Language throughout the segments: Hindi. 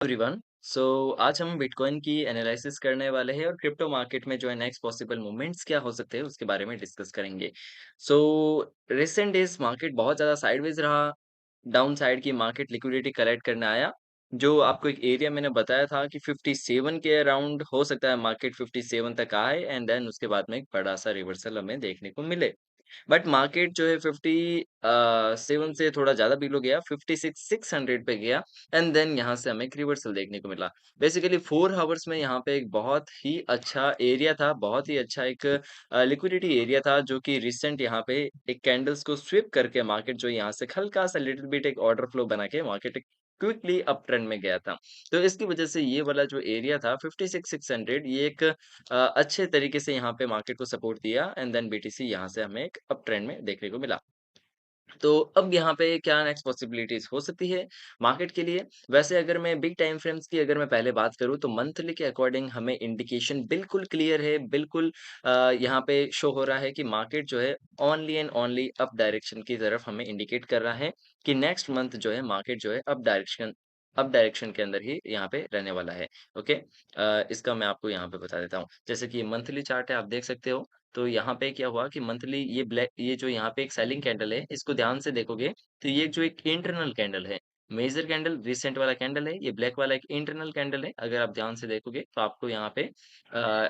एवरीवन। सो आज हम बिटकॉइन की एनालिसिस करने वाले हैं और क्रिप्टो मार्केट में जो है नेक्स्ट पॉसिबल मूवमेंट्स क्या हो सकते हैं उसके बारे में डिस्कस करेंगे। सो रिसेंट डेज मार्केट बहुत ज़्यादा साइडवेज रहा। डाउन साइड की मार्केट लिक्विडिटी कलेक्ट करने आया। जो आपको एक एरिया मैंने बताया था कि 57 के अराउंड हो सकता है मार्केट 57 तक आए एंड देन उसके बाद में एक बड़ा सा रिवर्सल हमें देखने को मिले। बट मार्केट जो है 7 से थोड़ा ज़्यादा बिलो गया, 56 600 पे गया एंड देन यहाँ से हमें एक रिवर्सल देखने को मिला। बेसिकली 4 हावर्स में यहाँ पे एक बहुत ही अच्छा एरिया था, बहुत ही अच्छा एक लिक्विडिटी एरिया था जो कि रिसेंट यहाँ पे एक कैंडल्स को स्विप करके मार्केट जो यहाँ से हल्का-सा लिटिल बिट एक ऑर्डर फ्लो बना के मार्केट एक क्विकली अप ट्रेंड में गया था। तो इसकी वजह से ये वाला जो एरिया था 56 600 ये एक अच्छे तरीके से यहाँ पे मार्केट को सपोर्ट दिया एंड देन बीटीसी यहाँ से हमें एक अप ट्रेंड में देखने को मिला। तो अब यहाँ पे क्या नेक्स्ट पॉसिबिलिटीज़ हो सकती है मार्केट के लिए? वैसे अगर मैं बिग टाइम फ्रेम्स की अगर मैं पहले बात करूँ तो मंथली के अकॉर्डिंग हमें इंडिकेशन बिल्कुल क्लियर है, बिल्कुल यहाँ पे शो हो रहा है कि मार्केट जो है only and only up direction की तरफ हमें इंडिकेट कर रहा है कि नेक्स्ट मंथ जो है मार्केट जो है अप डायरेक्शन के अंदर ही यहाँ पे रहने वाला है। ओके? इसका मैं आपको यहाँ पे बता देता हूँ। जैसे कि मंथली चार्ट है आप देख सकते हो। तो यहाँ पे क्या हुआ कि मंथली ये जो यहाँ पे एक सेलिंग कैंडल है, इसको ध्यान से देखोगे तो ये जो एक इंटरनल कैंडल है, मेजर कैंडल रिसेंट वाला कैंडल है, ये ब्लैक वाला एक इंटरनल कैंडल है। अगर आप ध्यान से देखोगे तो आपको यहाँ पे अ,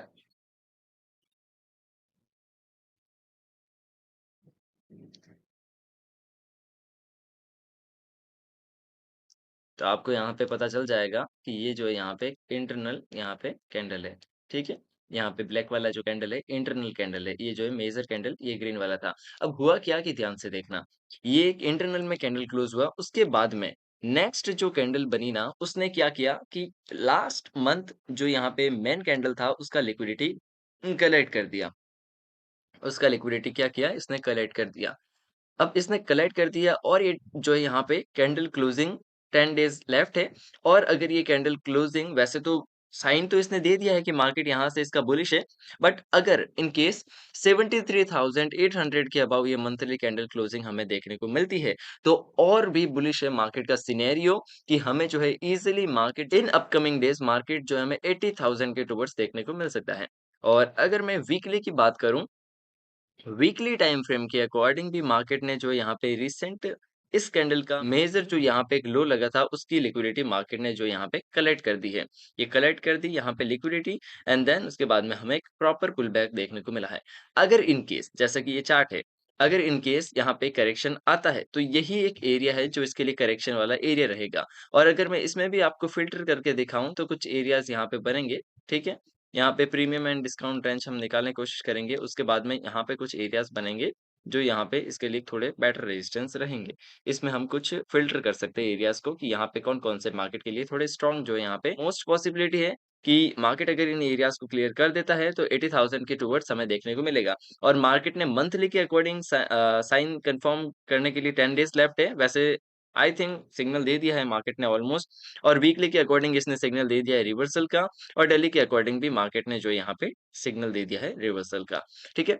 तो आपको यहाँ पे पता चल जाएगा कि ये जो है यहाँ पे इंटरनल यहाँ पे कैंडल है, ठीक है? यहाँ पे ब्लैक वाला जो कैंडल है, इंटरनल कैंडल है। ये जो है मेजर कैंडल, ये ग्रीन वाला था। अब हुआ क्या कि ध्यान से देखना, ये एक इंटरनल में कैंडल क्लोज़ हुआ, उसके बाद में नेक्स्ट जो कैंडल बनी ना, उसने क्या किया कि लास्ट मंथ जो यहाँ पे मेन कैंडल था, उसका लिक्विडिटी कलेक्ट कर दिया। उसका लिक्विडिटी क्या किया, इसने कलेक्ट कर दिया। अब इसने कलेक्ट कर दिया और ये जो है यहाँ पे कैंडल क्लोजिंग 10 डेज़ लेफ्ट है और अगर ये कैंडल क्लोजिंग वैसे तो साइन तो इसने दे दिया है कि मार्केट यहाँ से इसका बुलिश है, बट अगर इन केस 73,800 के अबव ये मंथली कैंडल क्लोजिंग हमें देखने को मिलती है, तो और भी बुलिश है मार्केट का सिनेरियो कि हमें जो है easily market in upcoming days market जो है हमें 80,000 के टुवर्ड्स देखने को मिल सकता है। और अगर मैं वीकली की बात करूँ वीकली टाइम फ्रेम के अकॉर्डिंग भी मार्केट ने जो यहाँ पे रिसेंट इस कैंडल का मेजर जो यहाँ पे एक लो लगा था उसकी लिक्विडिटी मार्केट ने जो यहाँ पे कलेक्ट कर दी है। ये कलेक्ट कर दी यहाँ पे लिक्विडिटी एंड देन उसके बाद में हमें एक प्रॉपर पुल बैक देखने को मिला है। अगर इन केस जैसा कि ये चार्ट है, अगर इन केस यहाँ पे करेक्शन आता है तो यही एक एरिया है जो इसके लिए करेक्शन वाला एरिया रहेगा। और अगर मैं इसमें भी आपको फिल्टर करके दिखाऊं तो कुछ एरियाज यहाँ पे बनेंगे, ठीक है? यहाँ पे प्रीमियम एंड डिस्काउंट रेंज हम निकालने की कोशिश करेंगे, उसके बाद में यहाँ पे कुछ एरियाज़ बनेंगे, जो यहाँ पे इसके लिए थोड़े बेटर रेजिस्टेंस रहेंगे। इसमें हम कुछ फ़िल्टर कर सकते हैं एरियाज़ को कि यहाँ पे कौन-कौन से मार्केट के लिए थोड़े स्ट्रॉन्ग जो है यहाँ पे मोस्ट पॉसिबिलिटी है कि मार्केट अगर इन एरियाज़ को क्लियर कर देता है, तो 80,000 के टुवर्ड्स हमें देखने को मिलेगा। और मार्केट ने मंथली के अकॉर्डिंग साइन कन्फर्म करने के लिए 10 डेज़ लेफ्ट है। वैसे आई थिंक सिग्नल दे दिया है मार्केट ने ऑलमोस्ट और वीकली के अकॉर्डिंग इसने सिग्नल दे दिया है रिवर्सल का और डेली के अकॉर्डिंग भी मार्केट ने जो यहाँ पे सिग्नल दे दिया है रिवर्सल का, ठीक है?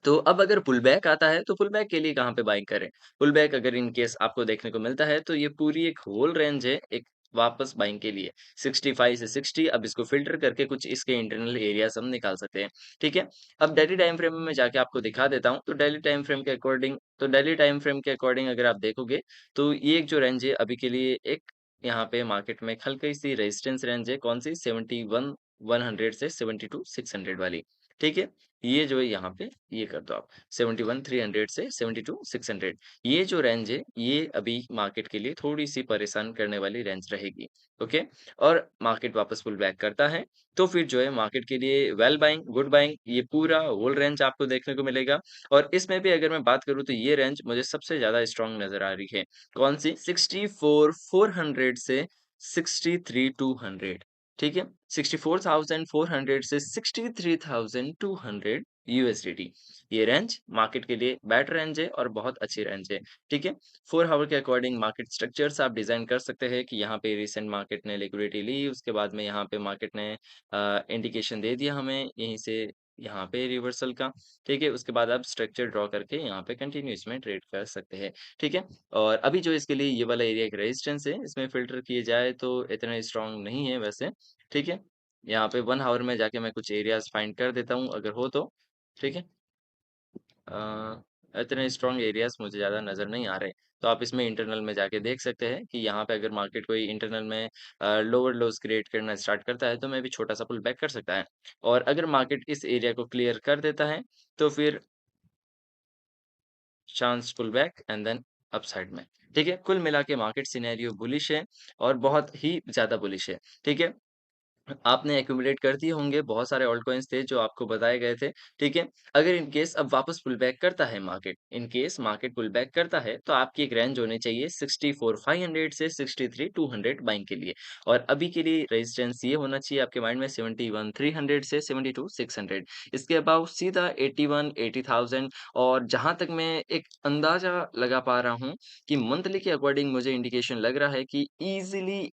तो अब अगर पुल बैक आता है, तो पुल बैक के लिए कहाँ पे बाइंग करें? पुल बैक अगर इन केस आपको देखने को मिलता है, तो ये पूरी एक होल रेंज है, एक वापस बाइंग के लिए 65 से 60 अब इसको फ़िल्टर करके कुछ इसके इंटरनल एरियाज़ हम निकाल सकते हैं, ठीक है? अब डेली टाइम फ्रेम में मैं जाके आपको दिखा देता हूँ, तो डेली टाइम फ्रेम के अकॉर्डिंग अगर आप देखोगे, तो ये एक जो रेंज है अभी के लिए एक यहाँ पे मार्केट में एक हल्की-सी रेजिस्टेंस रेंज है, कौन-सी 71 100 से 72 600 वाली, ठीक है? ये जो है यहाँ पे ये कर दो आप 71 300 से 72 600 ये जो रेंज है ये अभी मार्केट के लिए थोड़ी-सी परेशान करने वाली रेंज रहेगी, ओके? और मार्केट वापस पुल बैक करता है, तो फिर जो है मार्केट के लिए वेल बाइंग, गुड बाइंग ये पूरा होल रेंज आपको देखने को मिलेगा और इसमें भी अगर मैं बात करूँ तो ये रेंज मुझे सबसे ज़्यादा स्ट्रॉन्ग नज़र आ रही है। कौन-सी? 64 400 से 63 200 ठीक है? 64,400 से 63,200 यूएसडीटी ये रेंज मार्केट के लिए बेटर रेंज है और बहुत अच्छी रेंज है, ठीक है? 4 हावर के अकॉर्डिंग मार्केट स्ट्रक्चर्स आप डिज़ाइन कर सकते हैं कि यहाँ पे रिसेंट मार्केट ने लिक्विडिटी ली, उसके बाद में यहाँ पे मार्केट ने इंडिकेशन दे दिया हमें यहीं से यहाँ पे रिवर्सल का, ठीक है? उसके बाद आप स्ट्रक्चर ड्रॉ करके यहाँ पे कंटिन्यू इसमें ट्रेड कर सकते हैं, ठीक है? और अभी जो इसके लिए ये वाला एरिया एक रेजिस्टेंस है, इसमें फ़िल्टर किए जाए तो इतना स्ट्रॉन्ग नहीं है वैसे, ठीक है? यहाँ पे 1 हावर में जाके मैं कुछ एरियाज़ फाइंड कर देता हूँ अगर हो तो, ठीक है? इतने स्ट्रॉन्ग एरियाज़ मुझे ज़्यादा नज़र नहीं आ रहे। तो आप इसमें इंटरनल में जाके देख सकते हैं कि यहाँ पे अगर मार्केट कोई इंटरनल में लोअर लोज़ क्रिएट करना स्टार्ट करता है, तो मे बी छोटा-सा पुल बैक कर सकता है। और अगर मार्केट इस एरिया को क्लियर कर देता है, तो फिर chance pull back and then upside में, ठीक है? कुल मिला के मार्केट सिनेरियो बुलिश है और बहुत ही ज़्यादा बुलिश है, ठीक है? आपने एक्यूमुलेट कर दिए होंगे, बहुत सारे ऑल्ट कॉइन्स थे जो आपको बताए गए थे, ठीक है? अगर इन केस अब वापस पुल बैक करता है market, in case market pull back करता है, तो आपकी एक रेंज होनी चाहिए 64,500 से 63,200 बाइंग के लिए। और अभी के लिए रेजिस्टेंस ये होना चाहिए आपके माइंड में 71,300 से 72,600। इसके अबाव सीधा 81, 80,000। और जहाँ तक मैं एक अंदाज़ा लगा पा रहा हूँ कि मंथली के अकॉर्डिंग मुझे इंडिकेशन लग रहा है कि ईज़िली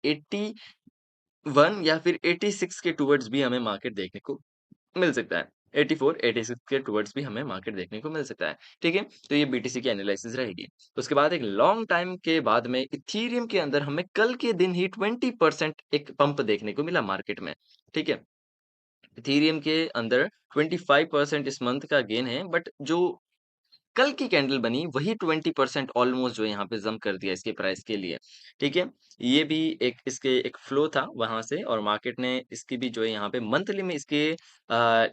1 या फिर 86 के टुवर्ड्स भी हमें मार्केट देखने को मिल सकता है। 84, 86 के टुवर्ड्स भी हमें मार्केट देखने को मिल सकता है, ठीक है? तो ये बीटीसी की एनालिसिस रहेगी। उसके बाद एक लॉन्ग टाइम के बाद में इथेरियम के अंदर हमें कल के दिन ही 20% एक पंप देखने को मिला मार्केट में, ठीक है? इथेरियम के अंदर 25% इस मंथ का गेन है, बट जो कल की कैंडल बनी वही 20% ऑलमोस्ट जो यहाँ पे जंप कर दिया इसके प्राइस के लिए, ठीक है? ये भी एक इसके एक फ्लो था वहाँ से और मार्केट ने इसकी भी जो है यहाँ पे मंथली में इसके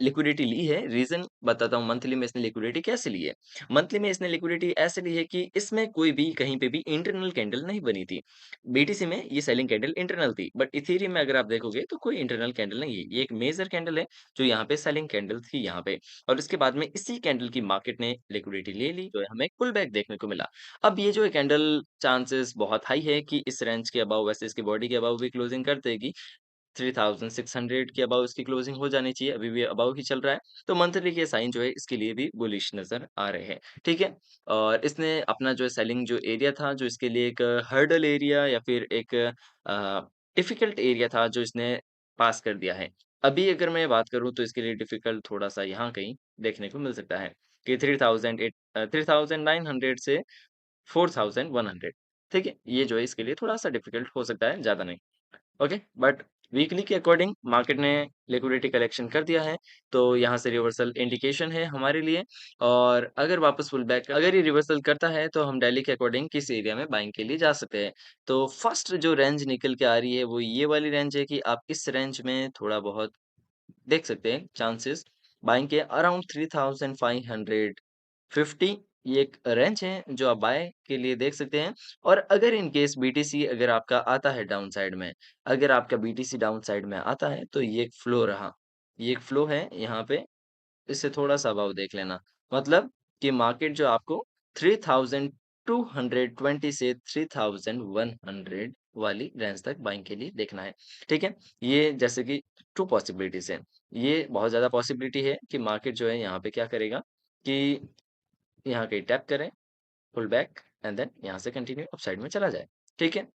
लिक्विडिटी ली है। रीज़न बताता हूँ मंथली में इसने लिक्विडिटी कैसे ली है। मंथली में इसने लिक्विडिटी ऐसे ली है कि इसमें कोई भी कहीं पे भी इंटरनल कैंडल नहीं बनी थी। बीटीसी में ये सेलिंग कैंडल इंटरनल थी, बट इथेरियम में अगर आप देखोगे तो कोई इंटरनल कैंडल नहीं है। ये एक मेजर कैंडल है जो यहाँ पे सेलिंग कैंडल थी यहाँ पे। और उसके बाद में इसी कैंडल की मार्केट ने लिक्विडिटी ले ली, जो है हमें पुल बैक देखने को मिला। अब ये जो है कैंडल चांसेस बहुत हाई है कि इस रेंज के अबव वैसे इसकी बॉडी के अबव भी क्लोजिंग कर देगी। 3600 के अबव इसकी क्लोजिंग हो जानी चाहिए, अभी भी अबव ही चल रहा है। तो मंथली के साइन जो है इसके लिए भी बुलिश नज़र आ रहे हैं, ठीक है? और इसने अपना जो सेलिंग जो एरिया था, जो इसके लिए एक हर्डल एरिया या फिर एक डिफिकल्ट एरिया था जो इसने पास कर दिया है। अभी अगर मैं बात करूँ तो इसके लिए डिफिकल्ट थोड़ा-सा यहाँ कहीं देखने को मिल सकता है कि 3900 से 4100, ठीक है? ये जो है इसके लिए थोड़ा-सा डिफिकल्ट हो सकता है, ज़्यादा नहीं। ओके, बट वीकली के अकॉर्डिंग मार्केट ने लिक्विडिटी कलेक्शन कर दिया है, तो यहाँ से रिवर्सल इंडिकेशन है हमारे लिए। और अगर वापस पुल बैक अगर ये रिवर्सल करता है, तो हम डेली के अकॉर्डिंग किस एरिया में बाइंग के लिए जा सकते हैं। तो फर्स्ट जो रेंज निकल के आ रही है, वो ये वाली रेंज है कि आप इस रेंज में थोड़ा बहुत देख सकते हैं चांसेस बाइंग के अराउंड 3550, ये एक रेंज है जो आप बाय के लिए देख सकते हैं। और अगर इन केस बीटीसी अगर आपका आता है डाउन साइड में, अगर आपका बीटीसी डाउन साइड में आता है तो ये एक फ्लो रहा। ये एक फ्लो है यहाँ पे, इससे थोड़ा-सा अबाव देख लेना। मतलब कि मार्केट जो आपको 3220 से 3100 वाली रेंज तक बाइंग के लिए देखना है, ठीक है? ये जैसे कि 2 पॉसिबिलिटीज़ हैं। ये बहुत ज़्यादा पॉसिबिलिटी है कि मार्केट जो है यहाँ पे क्या करेगा कि यहाँ कहीं टैप करे, पुल बैक एंड देन यहाँ से कंटिन्यू अपसाइड में चला जाए, ठीक है?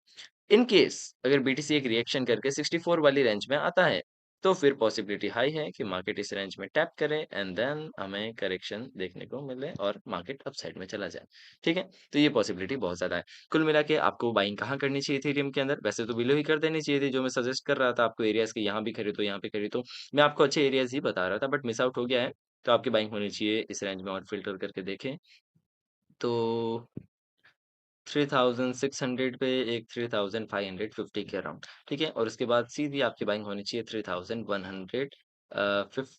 इन केस अगर बीटीसी एक रिएक्शन करके 64 वाली रेंज में आता है, तो फिर पॉसिबिलिटी हाई है कि मार्केट इस रेंज में टैप करे एंड देन हमें करेक्शन देखने को मिले और मार्केट अपसाइड में चला जाए, ठीक है? तो ये पॉसिबिलिटी बहुत ज़्यादा है। कुल मिला के आपको बाइंग कहाँ करनी चाहिए इथेरियम के अंदर? वैसे तो बिलो ही कर देनी चाहिए थी, जो मैं सजेस्ट कर रहा था आपको एरियाज़ के यहाँ भी खरीदो, यहाँ पे खरीदो। मैं आपको अच्छे एरियाज़ ही बता रहा था बट मिस आउट हो गया है, तो आपकी बाइंग होनी चाहिए इस रेंज में और फ़िल्टर करके देखें, तो 3600 पे एक 3550 के अराउंड, ठीक है? और उसके बाद सीधी आपकी बाइंग होनी चाहिए 3100 फिफ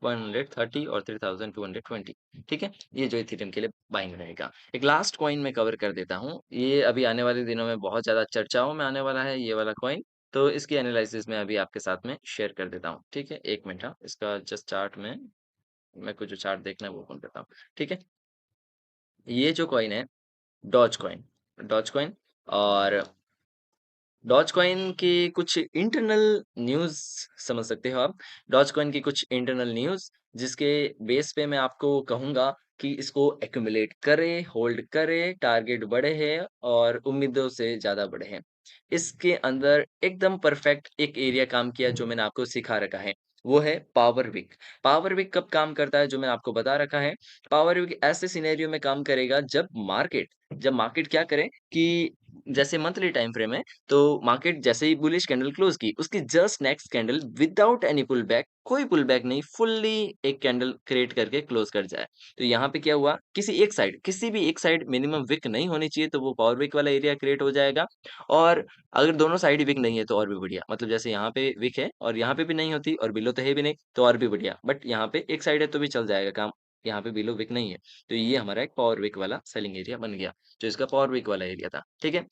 130 और 3220, ठीक है? ये जो इथेरियम के लिए बाइंग रहेगा। एक लास्ट कॉइन मैं कवर कर देता हूँ, ये अभी आने वाले दिनों में बहुत ज़्यादा चर्चाओं में आने वाला है ये वाला कॉइन, तो इसकी एनालिसिस मैं अभी आपके साथ में शेयर कर देता हूँ, ठीक है? 1 मिनट हाँ, इसका जस्ट चार्ट में मेरे को जो चार्ट देखना है वो ओपन करता हूँ, ठीक है? ये जो कॉइन है डॉज कॉइन, डॉज कॉइन। और डॉज कॉइन की कुछ इंटरनल न्यूज़ समझ सकते हो आप। डॉज कॉइन की कुछ इंटरनल न्यूज़ जिसके बेस पे मैं आपको कहूँगा कि इसको एक्यूमुलेट करें, होल्ड करें, टारगेट बड़े हैं और उम्मीदों से ज़्यादा बड़े हैं। इसके अंदर एकदम परफेक्ट एक एरिया काम किया जो मैंने आपको सिखा रखा है। वो है पावर विक। पावर विक कब काम करता है जो मैंने आपको बता रखा है। पावर विक ऐसे सिनेरियो में काम करेगा जब मार्केट क्या करे कि जैसे मंथली टाइम फ्रेम है, तो मार्केट जैसे ही बुलिश कैंडल क्लोज़ की, उसकी just next candle without any pull back, कोई पुल बैक नहीं, फुल्ली एक कैंडल क्रिएट करके क्लोज़ कर जाए। तो यहाँ पे क्या हुआ, किसी भी एक साइड मिनिमम विक नहीं होनी चाहिए, तो वो पावर विक वाला एरिया क्रिएट हो जाएगा। और अगर दोनों साइड ही विक नहीं है, तो और भी बढ़िया। मतलब जैसे यहाँ पे विक है और यहाँ पे भी नहीं होती और बिलो तो है भी नहीं, तो और भी बढ़िया। बट यहाँ पे एक साइड है तो भी चल जाएगा काम, यहाँ पे बिलो विक नहीं है। तो ये हमारा एक पावर विक वाला सेलिंग एरिया बन गया, जो इसका पावर विक वाला एरिया था, ठीक है?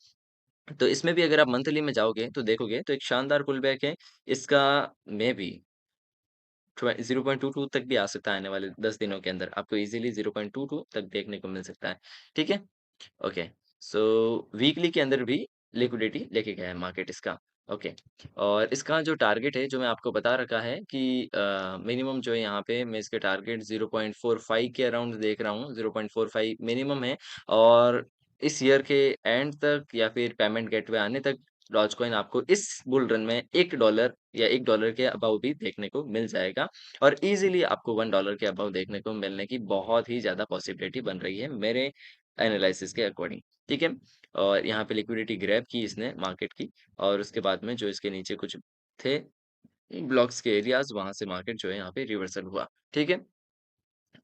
तो इसमें भी अगर आप मंथली में जाओगे तो देखोगे तो एक शानदार पुलबैक है। इसका मेबी 0.22 तक भी आ सकता है आने वाले 10 दिनों के अंदर। आपको इज़िली 0.22 तक देखने को मिल सकता है, ठीक है? ओके, सो वीकली के अंदर भी लिक्विडिटी लेके गया है मार्केट इसका, ओके। और इसका जो टारगेट है, जो मैं आपको बता रखा है कि मिनिमम जो है यहाँ पे मैं इसके टारगेट 0.45 के अराउंड देख रहा हूँ, 0.45 मिनिमम है। और इस ईयर के एंड तक या फिर पेमेंट गेटवे आने तक डॉजकॉइन आपको इस बुल रन में $1 या $1 के अबव भी देखने को मिल जाएगा। और ईज़िली आपको $1 के अबव देखने को मिलने की बहुत ही ज़्यादा पॉसिबिलिटी बन रही है मेरे एनालिसिस के अकॉर्डिंग, ठीक है? और यहाँ पे लिक्विडिटी ग्रैब की इसने मार्केट की और उसके बाद में जो इसके नीचे कुछ थे ब्लॉक्स के एरियाज़, वहाँ से मार्केट जो है यहाँ पे रिवर्सल हुआ, ठीक है?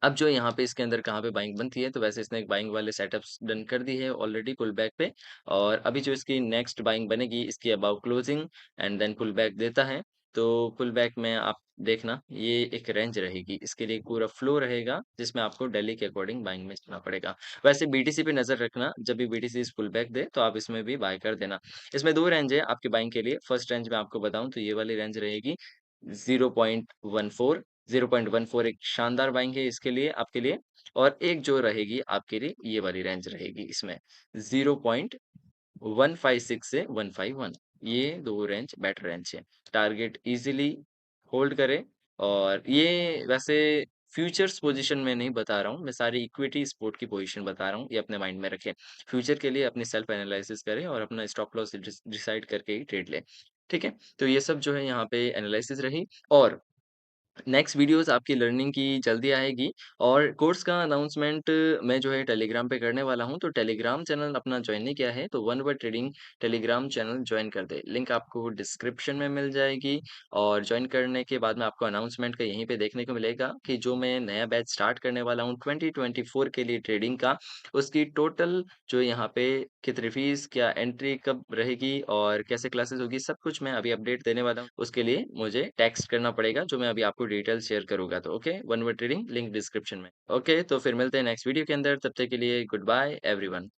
अब जो यहाँ पे इसके अंदर कहाँ पे बाइंग बनती है, तो वैसे इसने एक बाइंग वाले सेटअप्स डन कर दी है ऑलरेडी पुल बैक पे। और अभी जो इसकी नेक्स्ट बाइंग बनेगी इसकी above closing and then pull back देता है। तो पुल बैक में आप देखना ये एक रेंज रहेगी, इसके लिए एक पूरा फ्लो रहेगा जिसमें आपको डेली के अकॉर्डिंग बाइंग में चलना पड़ेगा। वैसे बीटीसी पे नज़र रखना, जब भी बीटीसी इस पुल बैक दे तो आप इसमें भी बाय कर देना। इसमें 2 रेंज है आपकी बाइंग के लिए, फर्स्ट रेंज मैं आपको बताऊँ तो ये वाली रेंज रहेगी 0.14, 0.14 एक शानदार बाइंग है इसके लिए, आपके लिए। और एक जो रहेगी आपके लिए ये वाली रेंज रहेगी इसमें 0.156 से 151, ये 2 रेंज बेटर रेंज है। टारगेट ईज़िली होल्ड करें। और ये वैसे फ्यूचर्स पोज़ीशन में नहीं बता रहा हूँ, मैं सारी इक्विटी सपोर्ट की पोज़ीशन बता रहा हूँ, ये अपने माइंड में रखें। फ्यूचर के लिए अपनी सेल्फ एनालिसिस करें और अपना स्टॉप लॉस डिसाइड करके ही ट्रेड लें, ठीक है? तो ये सब जो है यहाँ पे एनालिसिस रही। और नेक्स्ट वीडियोज़ आपकी लर्निंग की जल्दी आएगी। और कोर्स का अनाउंसमेंट मैं जो है टेलीग्राम पे करने वाला हूँ, तो टेलीग्राम चैनल अपना जॉइन नहीं किया है, तो one word trading Telegram channel join कर दें। लिंक आपको डिस्क्रिप्शन में मिल जाएगी। और जॉइन करने के बाद में आपको अनाउंसमेंट का यहीं पे देखने को मिलेगा कि जो मैं नया बैच स्टार्ट करने वाला हूँ 2024 के लिए ट्रेडिंग का, उसकी टोटल जो यहाँ पे कितनी फीस, क्या एंट्री कब रहेगी और कैसे क्लासेस होगी, सब कुछ मैं अभी अपडेट देने वाला हूँ। उसके लिए मुझे टेक्स्ट करना पड़ेगा, जो मैं अभी आपको डिटेल शेयर करूँगा। तो okay, one word trading link description में। ओके, तो फिर मिलते हैं नेक्स्ट वीडियो के अंदर, तब तक के लिए गुड बाय एवरीवन।